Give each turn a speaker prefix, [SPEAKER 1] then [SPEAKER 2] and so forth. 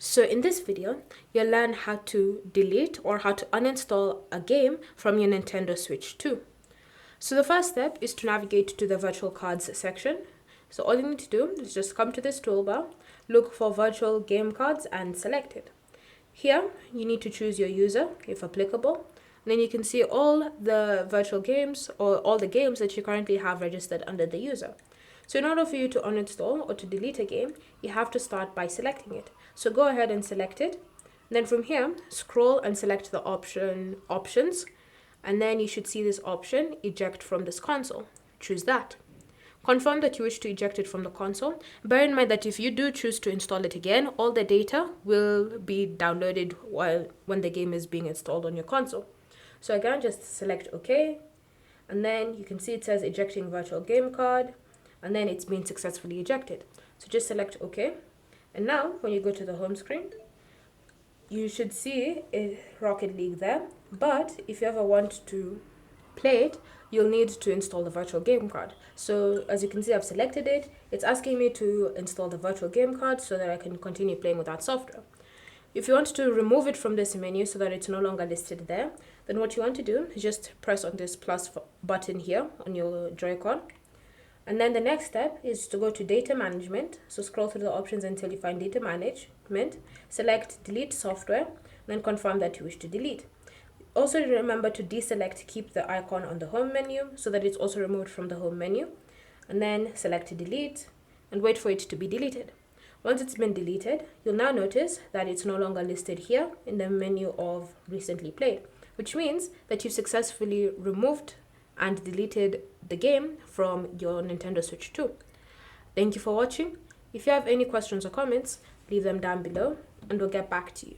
[SPEAKER 1] So in this video, you'll learn how to delete or how to uninstall a game from your Nintendo Switch 2. So the first step is to navigate to the virtual cards section. So all you need to do is just come to this toolbar, look for virtual game cards and select it. Here, you need to choose your user if applicable. And then you can see all the virtual games or all the games that you currently have registered under the user. So in order for you to uninstall or to delete a game, you have to start by selecting it. So go ahead and select it. Then from here, scroll and select the options. And then you should see this option, eject from this console. Choose that. Confirm that you wish to eject it from the console. Bear in mind that if you do choose to install it again, all the data will be downloaded when the game is being installed on your console. So again, just select OK. And then you can see it says ejecting virtual game card. And then it's been successfully ejected. So just select OK. And now when you go to the home screen, you should see a Rocket League there. But if you ever want to play it, you'll need to install the virtual game card. So as you can see, I've selected it. It's asking me to install the virtual game card so that I can continue playing with that software. If you want to remove it from this menu so that it's no longer listed there, then what you want to do is just press on this plus button here on your Joy-Con. And then the next step is to go to data management. So scroll through the options until you find data management, select delete software, then confirm that you wish to delete. Also remember to deselect keep the icon on the home menu so that it's also removed from the home menu. And then select delete and wait for it to be deleted. Once it's been deleted, you'll now notice that it's no longer listed here in the menu of recently played, which means that you've successfully removed and deleted the game from your Nintendo Switch 2. Thank you for watching. If you have any questions or comments, leave them down below and we'll get back to you.